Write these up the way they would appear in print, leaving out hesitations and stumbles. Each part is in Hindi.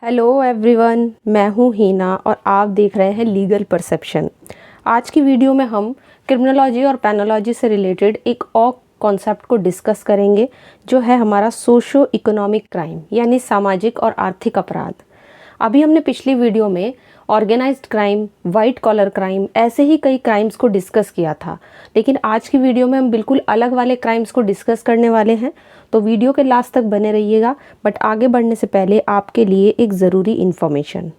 हेलो एवरीवन, मैं हूँ हीना और आप देख रहे हैं लीगल परसेप्शन। आज की वीडियो में हम क्रिमिनोलॉजी और पेनोलॉजी से रिलेटेड एक और कॉन्सेप्ट को डिस्कस करेंगे, जो है हमारा सोशो इकोनॉमिक क्राइम यानी सामाजिक और आर्थिक अपराध। अभी हमने पिछली वीडियो में organised crime, white collar crime, ऐसे ही कई क्राइम्स को डिस्कस किया था, लेकिन आज की वीडियो में हम बिल्कुल अलग वाले क्राइम्स को डिस्कस करने वाले हैं। तो वीडियो के लास्ट तक बने रहिएगा। बट आगे बढ़ने से पहले आपके लिए एक ज़रूरी इन्फॉर्मेशन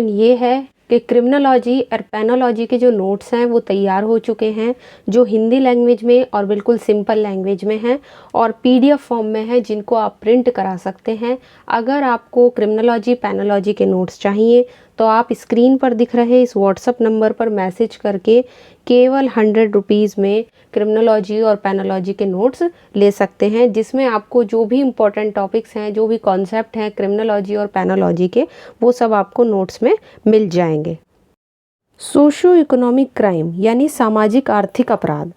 ये है कि क्रिमिनोलॉजी और पेनोलॉजी के जो नोट्स हैं वो तैयार हो चुके हैं, जो हिंदी लैंग्वेज में और बिल्कुल सिंपल लैंग्वेज में हैं और पीडीएफ फॉर्म में है, जिनको आप प्रिंट करा सकते हैं। अगर आपको क्रिमिनोलॉजी पेनोलॉजी के नोट्स चाहिए तो आप स्क्रीन पर दिख रहे इस व्हाट्सएप नंबर पर मैसेज करके केवल 100 रुपीज़ में क्रिमिनोलॉजी और पेनोलॉजी के नोट्स ले सकते हैं, जिसमें आपको जो भी इम्पोर्टेंट टॉपिक्स हैं, जो भी कॉन्सेप्ट हैं क्रिमिनोलॉजी और पेनोलॉजी के, वो सब आपको नोट्स में मिल जाएंगे। सोशो इकोनॉमिक क्राइम यानी सामाजिक आर्थिक अपराध,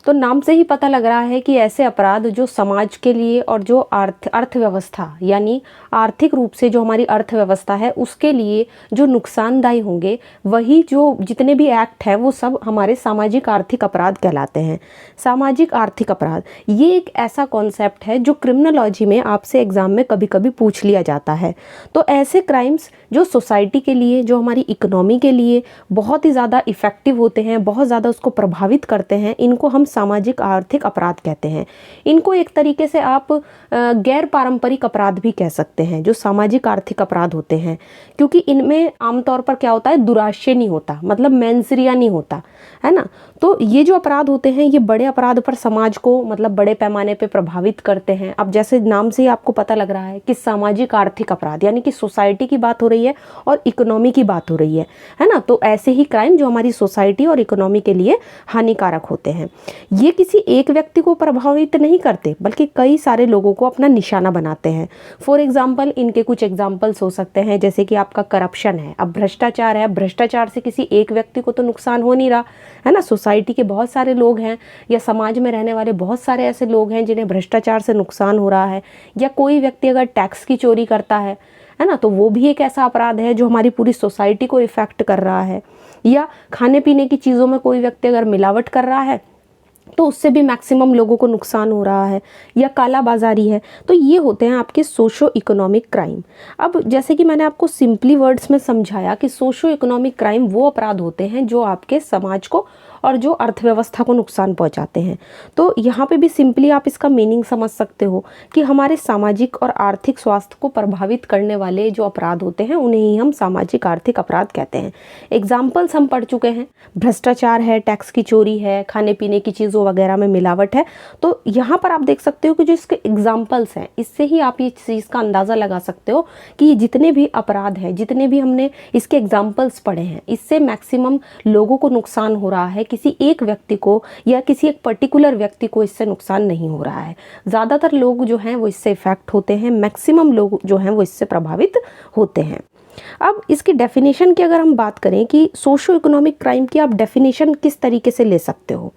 तो नाम से ही पता लग रहा है कि ऐसे अपराध जो समाज के लिए और जो अर्थव्यवस्था यानी आर्थिक रूप से जो हमारी अर्थव्यवस्था है उसके लिए जो नुकसानदायी होंगे, वही जो जितने भी एक्ट हैं वो सब हमारे सामाजिक आर्थिक अपराध कहलाते हैं। सामाजिक आर्थिक अपराध ये एक ऐसा कॉन्सेप्ट है जो क्रिमिनोलॉजी में आपसे एग्जाम में कभी कभी पूछ लिया जाता है। तो ऐसे क्राइम्स जो सोसाइटी के लिए, जो हमारी इकोनॉमी के लिए बहुत ही ज़्यादा इफ़ेक्टिव होते हैं, बहुत ज़्यादा उसको प्रभावित करते हैं, इनको हम सामाजिक आर्थिक अपराध कहते हैं। इनको एक तरीके से आप गैर पारंपरिक अपराध भी कह सकते हैं, जो सामाजिक आर्थिक अपराध होते हैं, क्योंकि इनमें आमतौर पर क्या होता है, दुराशय नहीं होता, मतलब मेंसरिया नहीं होता है ना। तो ये जो अपराध होते हैं ये बड़े अपराध पर समाज को मतलब बड़े पैमाने पे प्रभावित करते हैं। अब जैसे नाम से ही आपको पता लग रहा है कि सामाजिक आर्थिक अपराध यानी कि सोसाइटी की बात हो रही है और इकोनॉमी की बात हो रही है ना। तो ऐसे ही क्राइम जो हमारी सोसाइटी और इकोनॉमी के लिए हानिकारक होते हैं, ये किसी एक व्यक्ति को प्रभावित नहीं करते बल्कि कई सारे लोगों को अपना निशाना बनाते हैं। फॉर एग्जाम्पल, इनके कुछ एग्जाम्पल्स हो सकते हैं, जैसे कि आपका करप्शन है, अब भ्रष्टाचार है। भ्रष्टाचार से किसी एक व्यक्ति को तो नुकसान हो नहीं रहा है ना, सोसाइटी के बहुत सारे लोग हैं या समाज में रहने वाले बहुत सारे ऐसे लोग हैं जिन्हें भ्रष्टाचार से नुकसान हो रहा है। या कोई व्यक्ति अगर टैक्स की चोरी करता है ना, तो वो भी एक ऐसा अपराध है जो हमारी पूरी सोसाइटी को इफेक्ट कर रहा है। या खाने पीने की चीज़ों में कोई व्यक्ति अगर मिलावट कर रहा है तो उससे भी मैक्सिमम लोगों को नुकसान हो रहा है। या काला बाजारी है। तो ये होते हैं आपके सोशो इकोनॉमिक क्राइम। अब जैसे कि मैंने आपको सिंपली वर्ड्स में समझाया कि सोशो इकोनॉमिक क्राइम वो अपराध होते हैं जो आपके समाज को और जो अर्थव्यवस्था को नुकसान पहुंचाते हैं। तो यहाँ पे भी सिंपली आप इसका मीनिंग समझ सकते हो कि हमारे सामाजिक और आर्थिक स्वास्थ्य को प्रभावित करने वाले जो अपराध होते हैं उन्हें ही हम सामाजिक आर्थिक अपराध कहते हैं। एग्जाम्पल्स हम पढ़ चुके हैं, भ्रष्टाचार है, टैक्स की चोरी है, खाने पीने की चीज़ों वगैरह में मिलावट है। तो यहाँ पर आप देख सकते हो कि जो इसके एग्जाम्पल्स हैं, इससे ही आप ये चीज़ का अंदाज़ा लगा सकते हो कि ये जितने भी अपराध हैं, जितने भी हमने इसके एग्जाम्पल्स पढ़े हैं, इससे मैक्सिमम लोगों को नुकसान हो रहा है। किसी एक व्यक्ति को या किसी एक पर्टिकुलर व्यक्ति को इससे नुकसान नहीं हो रहा है। ज़्यादातर लोग जो हैं वो इससे इफेक्ट होते हैं, मैक्सिमम लोग जो हैं वो इससे प्रभावित होते हैं। अब इसकी डेफिनेशन की अगर हम बात करें कि सोशो इकोनॉमिक क्राइम की आप डेफिनेशन किस तरीके से ले सकते हो,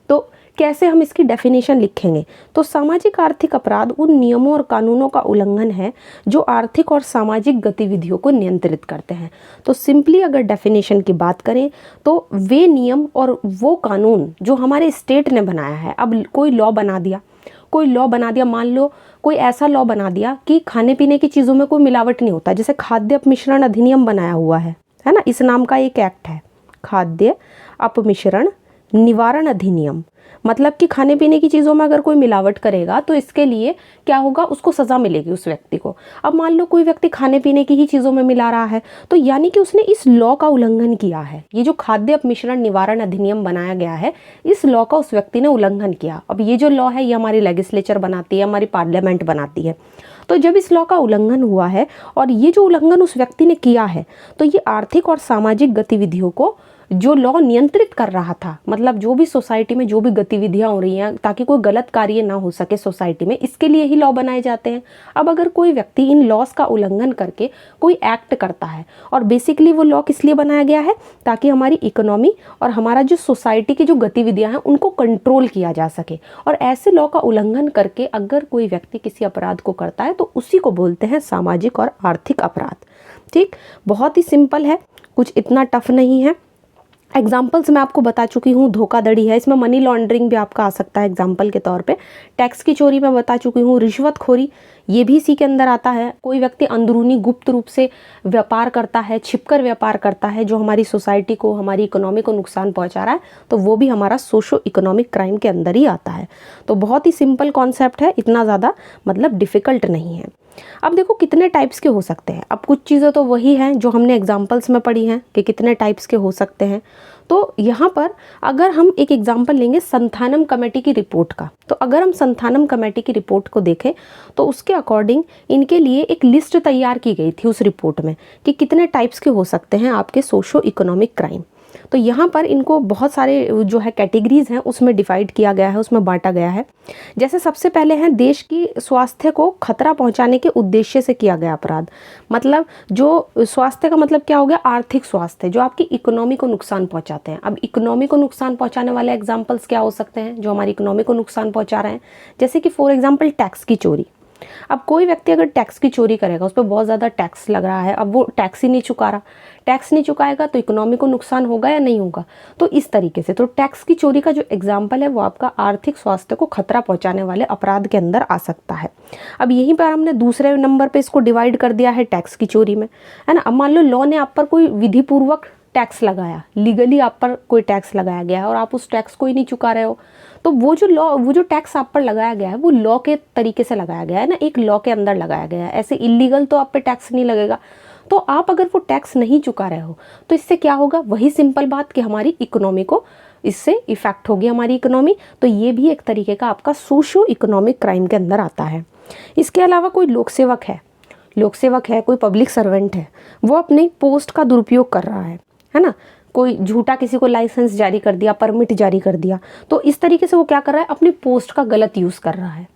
तो कैसे हम इसकी डेफिनेशन लिखेंगे, तो सामाजिक आर्थिक अपराध उन नियमों और कानूनों का उल्लंघन है जो आर्थिक और सामाजिक गतिविधियों को नियंत्रित करते हैं। तो सिंपली अगर डेफिनेशन की बात करें तो वे नियम और वो कानून जो हमारे स्टेट ने बनाया है। अब कोई लॉ बना दिया, मान लो कोई ऐसा लॉ बना दिया कि खाने पीने की चीज़ों में कोई मिलावट नहीं होता, जैसे खाद्य अपमिश्रण अधिनियम बनाया हुआ है ना, इस नाम का एक एक्ट है, खाद्य अपमिश्रण निवारण अधिनियम। मतलब कि खाने पीने की चीज़ों में अगर कोई मिलावट करेगा तो इसके लिए क्या होगा, उसको सज़ा मिलेगी उस व्यक्ति को। अब मान लो कोई व्यक्ति खाने पीने की ही चीज़ों में मिला रहा है, तो यानी कि उसने इस लॉ का उल्लंघन किया है। ये जो खाद्य अपमिश्रण निवारण अधिनियम बनाया गया है, इस लॉ का उस व्यक्ति ने उल्लंघन किया। अब ये जो लॉ है ये हमारी लेजिस्लेचर बनाती है, हमारी पार्लियामेंट बनाती है। तो जब इस लॉ का उल्लंघन हुआ है और ये जो उल्लंघन उस व्यक्ति ने किया है, तो ये आर्थिक और सामाजिक गतिविधियों को जो लॉ नियंत्रित कर रहा था, मतलब जो भी सोसाइटी में जो भी गतिविधियां हो रही हैं ताकि कोई गलत कार्य ना हो सके सोसाइटी में, इसके लिए ही लॉ बनाए जाते हैं। अब अगर कोई व्यक्ति इन लॉज का उल्लंघन करके कोई एक्ट करता है, और बेसिकली वो लॉ किस लिए बनाया गया है, ताकि हमारी इकोनॉमी और हमारा जो सोसाइटी की जो गतिविधियां हैं उनको कंट्रोल किया जा सके। और ऐसे लॉ का उल्लंघन करके अगर कोई व्यक्ति किसी अपराध को करता है तो उसी को बोलते हैं सामाजिक और आर्थिक अपराध। ठीक, बहुत ही सिंपल है, कुछ इतना टफ नहीं है। एग्जाम्पल्स मैं आपको बता चुकी हूँ, धोखाधड़ी है, इसमें मनी लॉन्ड्रिंग भी आपका आ सकता है एग्जाम्पल के तौर पे। टैक्स की चोरी मैं बता चुकी हूँ, रिश्वतखोरी ये भी इसी के अंदर आता है। कोई व्यक्ति अंदरूनी गुप्त रूप से व्यापार करता है, छिपकर व्यापार करता है, जो हमारी सोसाइटी को, हमारी इकोनॉमी को नुकसान पहुंचा रहा है, तो वो भी हमारा सोशो इकोनॉमिक क्राइम के अंदर ही आता है। तो बहुत ही सिंपल कॉन्सेप्ट है, इतना ज़्यादा मतलब डिफ़िकल्ट नहीं है। अब देखो कितने टाइप्स के हो सकते हैं। अब कुछ चीज़ें तो वही हैं जो हमने एग्जाम्पल्स में पढ़ी हैं कि कितने टाइप्स के हो सकते हैं। तो यहाँ पर अगर हम एक एग्जाम्पल लेंगे संथानम कमेटी की रिपोर्ट का, तो अगर हम संथानम कमेटी की रिपोर्ट को देखें तो उसके अकॉर्डिंग इनके लिए एक लिस्ट तैयार की गई थी उस रिपोर्ट में कि कितने टाइप्स के हो सकते हैं आपके सोशो इकोनॉमिक क्राइम। तो यहाँ पर इनको बहुत सारे जो है कैटेगरीज हैं उसमें डिवाइड किया गया है, उसमें बांटा गया है। जैसे सबसे पहले हैं देश की स्वास्थ्य को खतरा पहुंचाने के उद्देश्य से किया गया अपराध। मतलब जो स्वास्थ्य का मतलब क्या हो गया, आर्थिक स्वास्थ्य, जो आपकी इकोनॉमी को नुकसान पहुंचाते हैं। अब इकोनॉमी को नुकसान पहुंचाने वाले एग्जाम्पल्स क्या हो सकते हैं जो हमारी इकोनॉमी को नुकसान पहुंचा रहे हैं, जैसे कि फॉर एग्जाम्पल टैक्स की चोरी। अब कोई व्यक्ति अगर टैक्स की चोरी करेगा, उस पर बहुत ज़्यादा टैक्स लग रहा है, अब वो टैक्स ही नहीं चुका रहा, टैक्स नहीं चुकाएगा तो इकोनॉमी को नुकसान होगा या नहीं होगा। तो इस तरीके से तो टैक्स की चोरी का जो एग्जाम्पल है वो आपका आर्थिक स्वास्थ्य को खतरा पहुंचाने वाले अपराध के अंदर आ सकता है। अब यहीं पर हमने दूसरे नंबर पे इसको डिवाइड कर दिया है टैक्स की चोरी में, है ना। अब मान लो लॉ ने आप पर कोई विधिपूर्वक टैक्स लगाया, लीगली आप पर कोई टैक्स लगाया गया है और आप उस टैक्स को ही नहीं चुका रहे हो, तो वो जो टैक्स आप पर लगाया गया है वो लॉ के तरीके से लगाया गया है ना, एक लॉ के अंदर लगाया गया है। ऐसे इलीगल तो आप पे टैक्स नहीं लगेगा। तो आप अगर वो टैक्स नहीं चुका रहे हो तो इससे क्या होगा, वही सिंपल बात कि हमारी इकोनॉमी को इससे इफेक्ट होगी, हमारी इकोनॉमी। तो ये भी एक तरीके का आपका सोशो इकोनॉमिक क्राइम के अंदर आता है। इसके अलावा कोई लोक सेवक है, कोई पब्लिक सर्वेंट है, वो अपनी पोस्ट का दुरुपयोग कर रहा है ना, कोई झूठा किसी को लाइसेंस जारी कर दिया, परमिट जारी कर दिया, तो इस तरीके से वो क्या कर रहा है, अपनी पोस्ट का गलत यूज़ कर रहा है।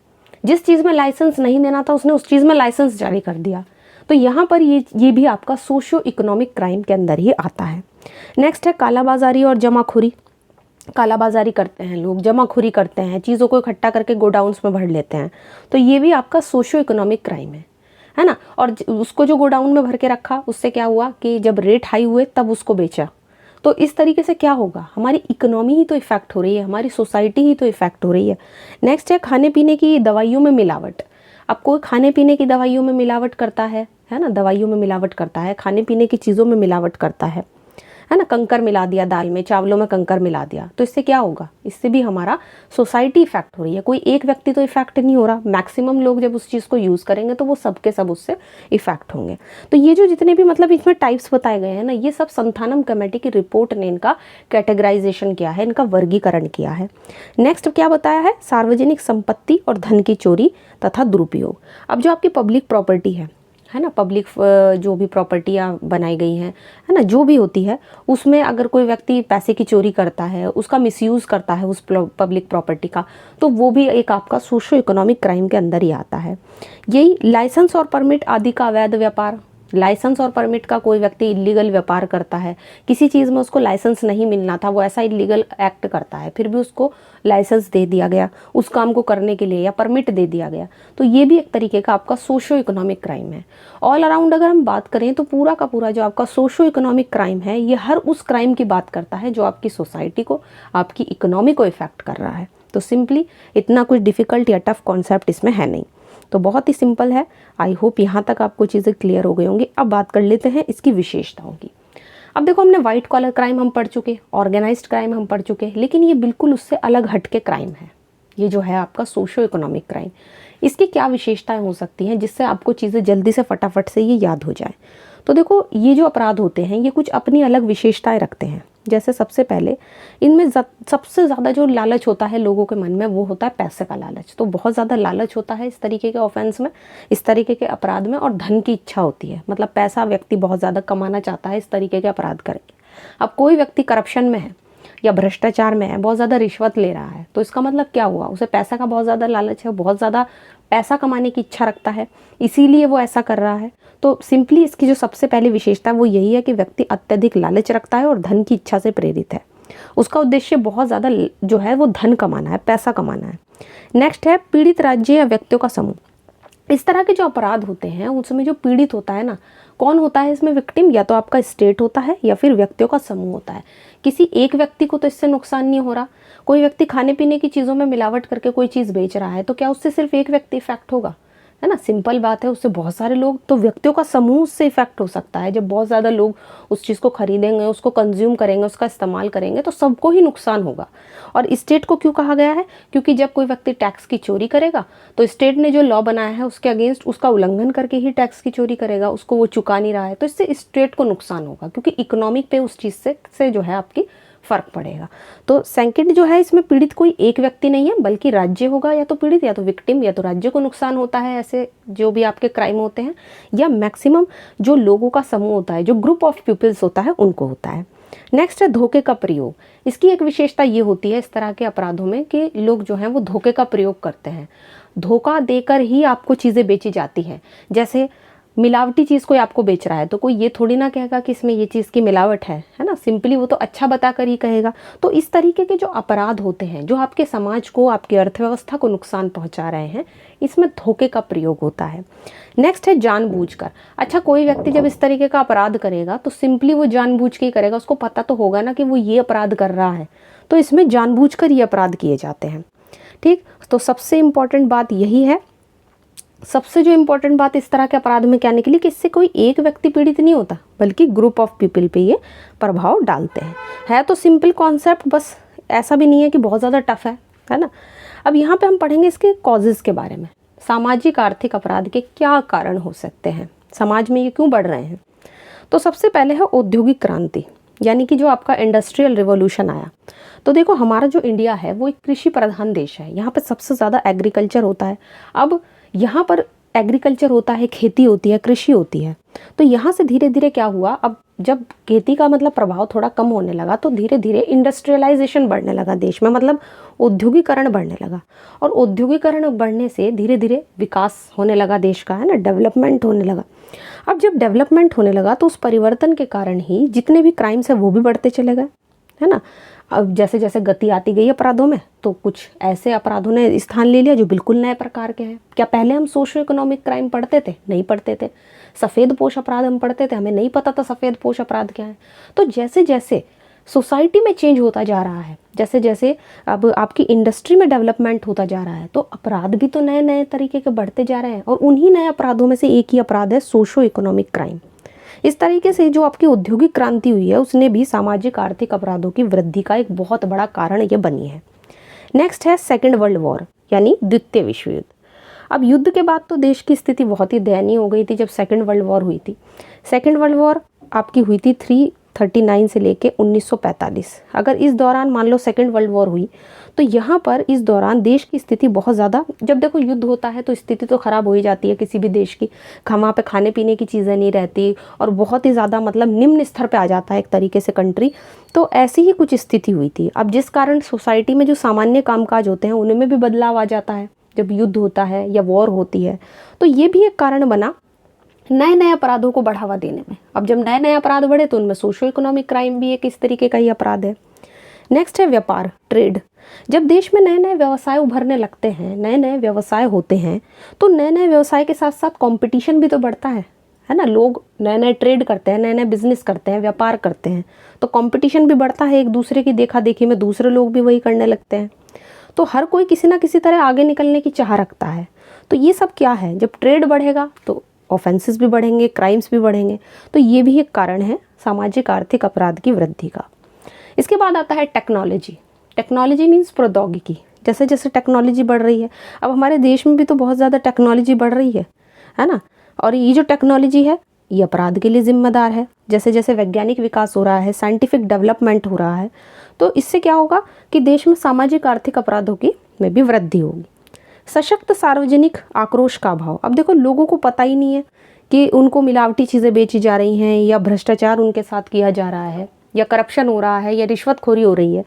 जिस चीज़ में लाइसेंस नहीं देना था उसने उस चीज़ में लाइसेंस जारी कर दिया। तो यहाँ पर ये भी आपका सोशो इकोनॉमिक क्राइम के अंदर ही आता है। नेक्स्ट है कालाबाजारी और जमाखोरी। कालाबाजारी करते हैं लोग, जमाखोरी करते हैं, चीज़ों को इकट्ठा करके गोडाउन्स में भर लेते हैं, तो ये भी आपका सोशो इकोनॉमिक क्राइम है ना। और उसको जो गोडाउन में भर के रखा, उससे क्या हुआ कि जब रेट हाई हुए तब उसको बेचा। तो इस तरीके से क्या होगा, हमारी इकोनॉमी ही तो इफेक्ट हो रही है, हमारी सोसाइटी ही तो इफेक्ट हो रही है। नेक्स्ट है खाने पीने की दवाइयों में मिलावट। अब कोई खाने पीने की दवाइयों में मिलावट करता है ना, दवाइयों में मिलावट करता है, खाने पीने की चीज़ों में मिलावट करता है ना, कंकर मिला दिया दाल में, चावलों में कंकर मिला दिया, तो इससे क्या होगा, इससे भी हमारा सोसाइटी इफेक्ट हो रही है। कोई एक व्यक्ति तो इफेक्ट नहीं हो रहा, मैक्सिमम लोग जब उस चीज़ को यूज़ करेंगे तो वो सब के सब उससे इफेक्ट होंगे। तो ये जो जितने भी मतलब इसमें टाइप्स बताए गए हैं ना, ये सब संथानम कमेटी की रिपोर्ट ने इनका कैटेगराइजेशन किया है, इनका वर्गीकरण किया है। नेक्स्ट क्या बताया है, सार्वजनिक संपत्ति और धन की चोरी तथा दुरुपयोग। अब जो आपकी पब्लिक प्रॉपर्टी है ना, पब्लिक जो भी प्रॉपर्टियाँ बनाई गई हैं, है ना, जो भी होती है, उसमें अगर कोई व्यक्ति पैसे की चोरी करता है, उसका मिसयूज़ करता है उस पब्लिक प्रॉपर्टी का, तो वो भी एक आपका सोशो इकोनॉमिक क्राइम के अंदर ही आता है। यही लाइसेंस और परमिट आदि का अवैध व्यापार। लाइसेंस और परमिट का कोई व्यक्ति इलीगल व्यापार करता है, किसी चीज़ में उसको लाइसेंस नहीं मिलना था, वो ऐसा इलीगल एक्ट करता है, फिर भी उसको लाइसेंस दे दिया गया उस काम को करने के लिए, या परमिट दे दिया गया, तो ये भी एक तरीके का आपका सोशो इकोनॉमिक क्राइम है। ऑल अराउंड अगर हम बात करें तो पूरा का पूरा जो आपका सोशो इकोनॉमिक क्राइम है, ये हर उस क्राइम की बात करता है जो आपकी सोसाइटी को, आपकी इकोनॉमी को इफेक्ट कर रहा है। तो सिंपली इतना कुछ डिफ़िकल्ट या टफ कॉन्सेप्ट इसमें है नहीं, तो बहुत ही सिंपल है। आई होप यहाँ तक आपको चीज़ें क्लियर हो गई होंगी। अब बात कर लेते हैं इसकी विशेषताओं की। अब देखो, हमने वाइट कॉलर क्राइम हम पढ़ चुके, ऑर्गेनाइज्ड क्राइम हम पढ़ चुके, लेकिन ये बिल्कुल उससे अलग हटके क्राइम है। ये जो है आपका सोशो इकोनॉमिक क्राइम, इसकी क्या विशेषताएं हो सकती हैं जिससे आपको चीज़ें जल्दी से फटाफट से ये याद हो जाए। तो देखो, ये जो अपराध होते हैं ये कुछ अपनी अलग विशेषताएं रखते हैं। जैसे सबसे पहले इनमें सबसे ज़्यादा जो लालच होता है लोगों के मन में, वो होता है पैसे का लालच। तो बहुत ज़्यादा लालच होता है इस तरीके के ऑफेंस में, इस तरीके के अपराध में, और धन की इच्छा होती है, मतलब पैसा व्यक्ति बहुत ज़्यादा कमाना चाहता है इस तरीके के अपराध करके। अब कोई व्यक्ति करप्शन में है या भ्रष्टाचार में है, बहुत ज़्यादा रिश्वत ले रहा है, तो इसका मतलब क्या हुआ, उसे पैसा का बहुत ज़्यादा लालच है, बहुत ज़्यादा पैसा कमाने की इच्छा रखता है, इसीलिए वो ऐसा कर रहा है। तो सिंपली इसकी जो सबसे पहली विशेषता है वो यही है कि व्यक्ति अत्यधिक लालच रखता है और धन की इच्छा से प्रेरित है। उसका उद्देश्य बहुत ज़्यादा जो है वो धन कमाना है, पैसा कमाना है। नेक्स्ट है पीड़ित राज्य या व्यक्तियों का समूह। इस तरह के जो अपराध होते हैं उसमें जो पीड़ित होता है ना, कौन होता है इसमें विक्टिम, या तो आपका स्टेट होता है या फिर व्यक्तियों का समूह होता है। किसी एक व्यक्ति को तो इससे नुकसान नहीं हो रहा। कोई व्यक्ति खाने पीने की चीज़ों में मिलावट करके कोई चीज़ बेच रहा है, तो क्या उससे सिर्फ एक व्यक्ति इफेक्ट होगा, है ना, सिंपल बात है, उससे बहुत सारे लोग, तो व्यक्तियों का समूह उससे इफेक्ट हो सकता है। जब बहुत ज़्यादा लोग उस चीज़ को खरीदेंगे, उसको कंज्यूम करेंगे, उसका इस्तेमाल करेंगे, तो सबको ही नुकसान होगा। और स्टेट को क्यों कहा गया है, क्योंकि जब कोई व्यक्ति टैक्स की चोरी करेगा तो स्टेट ने जो लॉ बनाया है उसके अगेंस्ट उसका उल्लंघन करके ही टैक्स की चोरी करेगा, उसको वो चुका नहीं रहा है, तो इससे स्टेट को नुकसान होगा, क्योंकि इकोनॉमिक पे उस चीज़ से जो है आपकी फर्क पड़ेगा। तो सेकंड जो है इसमें पीड़ित कोई एक व्यक्ति नहीं है, बल्कि राज्य होगा, या तो पीड़ित या तो विक्टिम, या तो राज्य को नुकसान होता है ऐसे जो भी आपके क्राइम होते हैं, या मैक्सिमम जो लोगों का समूह होता है, जो ग्रुप ऑफ पीपल्स होता है, उनको होता है। नेक्स्ट है धोखे का प्रयोग। इसकी एक विशेषता ये होती है इस तरह के अपराधों में कि लोग जो हैं वो धोखे का प्रयोग करते हैं। धोखा देकर ही आपको चीज़ें बेची जाती हैं। जैसे मिलावटी चीज़ कोई आपको बेच रहा है तो कोई ये थोड़ी ना कहेगा कि इसमें ये चीज़ की मिलावट है ना, सिंपली वो तो अच्छा बताकर ही कहेगा। तो इस तरीके के जो अपराध होते हैं जो आपके समाज को, आपकी अर्थव्यवस्था को नुकसान पहुंचा रहे हैं, इसमें धोखे का प्रयोग होता है। नेक्स्ट है जानबूझकर। अच्छा, कोई व्यक्ति जब इस तरीके का अपराध करेगा तो सिंपली वो जानबूझ के ही करेगा, उसको पता तो होगा ना कि वो ये अपराध कर रहा है, तो इसमें जानबूझकर ये अपराध किए जाते हैं। ठीक, तो सबसे इम्पॉर्टेंट बात यही है, सबसे जो इम्पोर्टेंट बात इस तरह के अपराध में क्या निकली कि इससे कोई एक व्यक्ति पीड़ित नहीं होता, बल्कि ग्रुप ऑफ पीपल पे ये प्रभाव डालते हैं। है तो सिंपल कॉन्सेप्ट, बस ऐसा भी नहीं है कि बहुत ज़्यादा टफ है ना। अब यहाँ पे हम पढ़ेंगे इसके कॉजेज़ के बारे में। सामाजिक आर्थिक अपराध के क्या कारण हो सकते हैं, समाज में ये क्यों बढ़ रहे हैं। तो सबसे पहले है औद्योगिक क्रांति, यानी कि जो आपका इंडस्ट्रियल रिवॉल्यूशन आया। तो देखो हमारा जो इंडिया है वो एक कृषि प्रधान देश है, यहाँ पे सबसे ज़्यादा एग्रीकल्चर होता है। अब यहाँ पर एग्रीकल्चर होता है, खेती होती है, कृषि होती है। तो यहाँ से धीरे धीरे क्या हुआ, अब जब खेती का मतलब प्रभाव थोड़ा कम होने लगा तो धीरे धीरे इंडस्ट्रियलाइजेशन बढ़ने लगा देश में, मतलब औद्योगिकरण बढ़ने लगा। और औद्योगिकरण बढ़ने से धीरे धीरे विकास होने लगा देश का, है ना, डेवलपमेंट होने लगा। अब जब डेवलपमेंट होने लगा तो उस परिवर्तन के कारण ही जितने भी क्राइम्स है वो भी बढ़ते चले गए, है ना। अब जैसे जैसे गति आती गई अपराधों में, तो कुछ ऐसे अपराधों ने स्थान ले लिया जो बिल्कुल नए प्रकार के हैं। क्या पहले हम सोशियो इकोनॉमिक क्राइम पढ़ते थे? नहीं पढ़ते थे। सफ़ेद पोश अपराध हम पढ़ते थे, हमें नहीं पता था सफ़ेद पोश अपराध क्या है। तो जैसे जैसे सोसाइटी में चेंज होता जा रहा है, जैसे जैसे अब आपकी इंडस्ट्री में डेवलपमेंट होता जा रहा है, तो अपराध भी तो नए नए तरीके के बढ़ते जा रहे हैं। और उन्हीं नए अपराधों में से एक ही अपराध है सोशियो इकोनॉमिक क्राइम। इस तरीके से जो आपकी औद्योगिक क्रांति हुई है उसने भी सामाजिक आर्थिक अपराधों की वृद्धि का एक बहुत बड़ा कारण ये बनी है। नेक्स्ट है सेकेंड वर्ल्ड वॉर, यानी द्वितीय विश्व युद्ध। अब युद्ध के बाद तो देश की स्थिति बहुत ही दयनीय हो गई थी जब सेकेंड वर्ल्ड वॉर हुई थी। सेकेंड वर्ल्ड वॉर आपकी हुई थी 339 से लेके 1945। अगर इस दौरान मान लो सेकेंड वर्ल्ड वॉर हुई तो यहाँ पर इस दौरान देश की स्थिति बहुत ज़्यादा, जब देखो युद्ध होता है तो स्थिति तो ख़राब हो ही जाती है किसी भी देश की। वहाँ पे खाने पीने की चीज़ें नहीं रहती और बहुत ही ज़्यादा मतलब निम्न स्तर पे आ जाता है एक तरीके से कंट्री। तो ऐसी ही कुछ स्थिति हुई थी। अब जिस कारण सोसाइटी में जो सामान्य कामकाज होते हैं उनमें भी बदलाव आ जाता है जब युद्ध होता है या वॉर होती है। तो ये भी एक कारण बना नए नए अपराधों को बढ़ावा देने में। अब जब नए नए अपराध बढ़े तो उनमें सोशो इकोनॉमिक क्राइम भी एक इस तरीके का ही अपराध है। नेक्स्ट है व्यापार, ट्रेड। जब देश में नए नए व्यवसाय उभरने लगते हैं, नए नए व्यवसाय होते हैं, तो नए नए व्यवसाय के साथ साथ कंपटीशन भी तो बढ़ता है ना। लोग नए नए ट्रेड करते हैं, नए नए बिजनेस करते हैं, व्यापार करते हैं, तो कंपटीशन भी बढ़ता है। एक दूसरे की देखा देखी में दूसरे लोग भी वही करने लगते हैं। तो हर कोई किसी ना किसी तरह आगे निकलने की चाह रखता है। तो ये सब क्या है, जब ट्रेड बढ़ेगा तो ऑफेंसेस भी बढ़ेंगे, क्राइम्स भी बढ़ेंगे। तो ये भी एक कारण है सामाजिक आर्थिक अपराध की वृद्धि का। इसके बाद आता है टेक्नोलॉजी। टेक्नोलॉजी मीन्स प्रौद्योगिकी। जैसे जैसे टेक्नोलॉजी बढ़ रही है, अब हमारे देश में भी तो बहुत ज़्यादा टेक्नोलॉजी बढ़ रही है ना। और ये जो टेक्नोलॉजी है ये अपराध के लिए जिम्मेदार है। जैसे जैसे वैज्ञानिक विकास हो रहा है, साइंटिफिक डेवलपमेंट हो रहा है, तो इससे क्या होगा कि देश में सामाजिक आर्थिक अपराधों की में भी वृद्धि होगी। सशक्त सार्वजनिक आक्रोश का अभाव। अब देखो लोगों को पता ही नहीं है कि उनको मिलावटी चीज़ें बेची जा रही हैं या भ्रष्टाचार उनके साथ किया जा रहा है या करप्शन हो रहा है या रिश्वतखोरी हो रही है।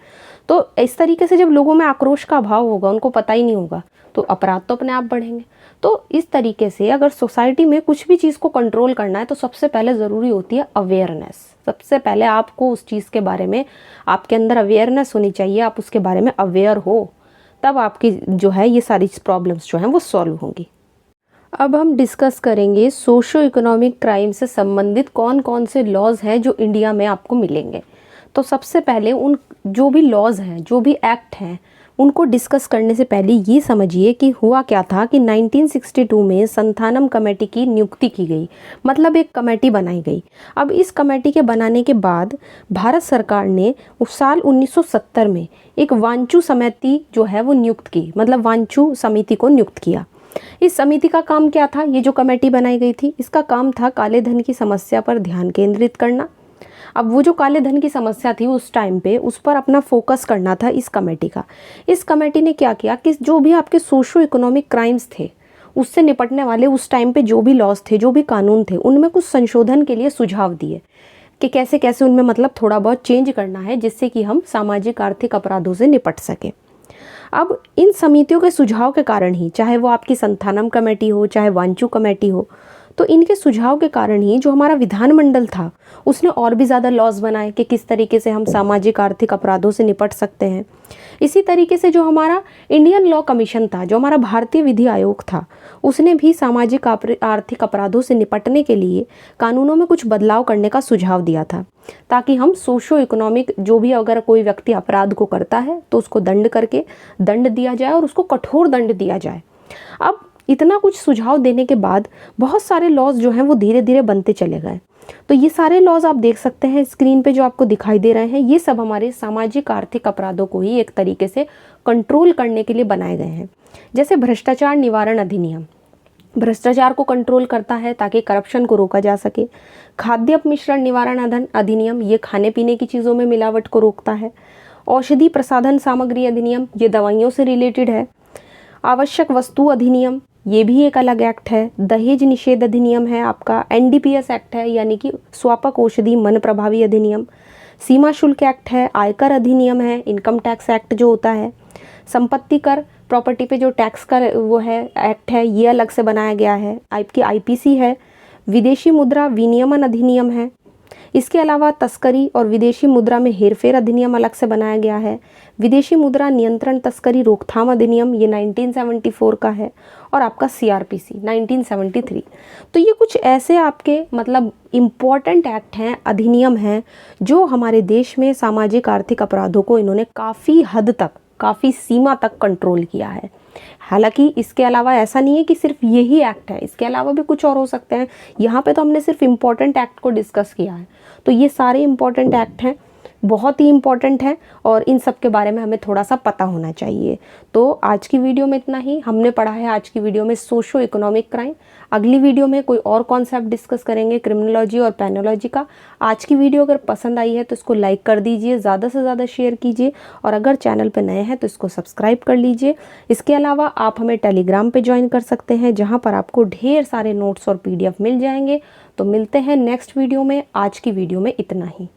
तो इस तरीके से जब लोगों में आक्रोश का भाव होगा, उनको पता ही नहीं होगा, तो अपराध तो अपने आप बढ़ेंगे। तो इस तरीके से अगर सोसाइटी में कुछ भी चीज़ को कंट्रोल करना है तो सबसे पहले ज़रूरी होती है अवेयरनेस। सबसे पहले आपको उस चीज़ के बारे में, आपके अंदर अवेयरनेस होनी चाहिए, आप उसके बारे में अवेयर हो, तब आपकी जो है ये सारी प्रॉब्लम्स जो हैं वो सॉल्व होंगी। अब हम डिस्कस करेंगे सोशो इकोनॉमिक क्राइम से संबंधित कौन कौन से लॉज हैं जो इंडिया में आपको मिलेंगे। तो सबसे पहले उन जो भी लॉज हैं, जो भी एक्ट हैं, उनको डिस्कस करने से पहले ये समझिए कि हुआ क्या था कि 1962 में संथानम कमेटी की नियुक्ति की गई, मतलब एक कमेटी बनाई गई। अब इस कमेटी के बनाने के बाद भारत सरकार ने उस साल 1970 में एक वांचू समिति जो है वो नियुक्त की, मतलब वांचू समिति को नियुक्त किया। इस समिति का काम क्या था? ये जो कमेटी बनाई गई थी, इसका काम था काले धन की समस्या पर ध्यान केंद्रित करना। अब वो जो काले धन की समस्या थी उस टाइम पे, उस पर अपना फोकस करना था इस कमेटी का। इस कमेटी ने क्या किया कि जो भी आपके सोशो इकोनॉमिक क्राइम्स थे, उससे निपटने वाले उस टाइम पे जो भी लॉज थे, जो भी कानून थे, उनमें कुछ संशोधन के लिए सुझाव दिए कि कैसे कैसे उनमें मतलब थोड़ा बहुत चेंज करना है, जिससे कि हम सामाजिक आर्थिक अपराधों से निपट सकें। अब इन समितियों के सुझाव के कारण ही, चाहे वो आपकी संथानम कमेटी हो, चाहे वांचू कमेटी हो, तो इनके सुझाव के कारण ही जो हमारा विधानमंडल था उसने और भी ज़्यादा लॉज बनाए कि किस तरीके से हम सामाजिक आर्थिक अपराधों से निपट सकते हैं। इसी तरीके से जो हमारा इंडियन लॉ कमीशन था, जो हमारा भारतीय विधि आयोग था, उसने भी सामाजिक आर्थिक अपराधों से निपटने के लिए कानूनों में कुछ बदलाव करने का सुझाव दिया था, ताकि हम सोशो इकोनॉमिक जो भी अगर कोई व्यक्ति अपराध को करता है तो उसको दंड दिया जाए और उसको कठोर दंड दिया जाए। अब इतना कुछ सुझाव देने के बाद बहुत सारे लॉज जो हैं वो धीरे धीरे बनते चले गए। तो ये सारे लॉज आप देख सकते हैं स्क्रीन पे जो आपको दिखाई दे रहे हैं, ये सब हमारे सामाजिक आर्थिक अपराधों को ही एक तरीके से कंट्रोल करने के लिए बनाए गए हैं। जैसे भ्रष्टाचार निवारण अधिनियम भ्रष्टाचार को कंट्रोल करता है ताकि करप्शन को रोका जा सके। खाद्य अपमिश्रण निवारण अधिनियम, ये खाने पीने की चीज़ों में मिलावट को रोकता है। औषधि प्रसाधन सामग्री अधिनियम, ये दवाइयों से रिलेटेड है। आवश्यक वस्तु अधिनियम, ये भी एक अलग एक्ट है। दहेज निषेध अधिनियम है आपका। एनडीपीएस एक्ट है, यानी कि स्वापक औषधि मन प्रभावी अधिनियम। सीमा शुल्क एक्ट है। आयकर अधिनियम है, इनकम टैक्स एक्ट जो होता है। संपत्ति कर, प्रॉपर्टी पे जो टैक्स का वो है एक्ट है, ये अलग से बनाया गया है। आपकी आईपीसी है। विदेशी मुद्रा विनियमन अधिनियम है। इसके अलावा तस्करी और विदेशी मुद्रा में हेरफेर अधिनियम अलग से बनाया गया है। विदेशी मुद्रा नियंत्रण तस्करी रोकथाम अधिनियम, ये 1974 का है। और आपका सीआरपीसी 1973। तो ये कुछ ऐसे आपके मतलब इम्पॉर्टेंट एक्ट हैं, अधिनियम हैं, जो हमारे देश में सामाजिक आर्थिक अपराधों को इन्होंने काफ़ी हद तक, काफ़ी सीमा तक कंट्रोल किया है। हालांकि इसके अलावा ऐसा नहीं है कि सिर्फ यही एक्ट है, इसके अलावा भी कुछ और हो सकते हैं। यहाँ पे तो हमने सिर्फ इम्पॉर्टेंट एक्ट को डिस्कस किया है। तो ये सारे इम्पॉर्टेंट एक्ट हैं, बहुत ही इम्पॉर्टेंट है, और इन सब के बारे में हमें थोड़ा सा पता होना चाहिए। तो आज की वीडियो में इतना ही। हमने पढ़ा है आज की वीडियो में सोशो इकोनॉमिक क्राइम। अगली वीडियो में कोई और कॉन्सेप्ट डिस्कस करेंगे, क्रिमिनोलॉजी और पेनोलॉजी का। आज की वीडियो अगर पसंद आई है तो इसको लाइक कर दीजिए, ज़्यादा से ज़्यादा शेयर कीजिए, और अगर चैनल पर नए हैं तो इसको सब्सक्राइब कर लीजिए। इसके अलावा आप हमें टेलीग्राम पे ज्वाइन कर सकते हैं, जहाँ पर आपको ढेर सारे नोट्स और PDF मिल जाएंगे। तो मिलते हैं नेक्स्ट वीडियो में। आज की वीडियो में इतना ही।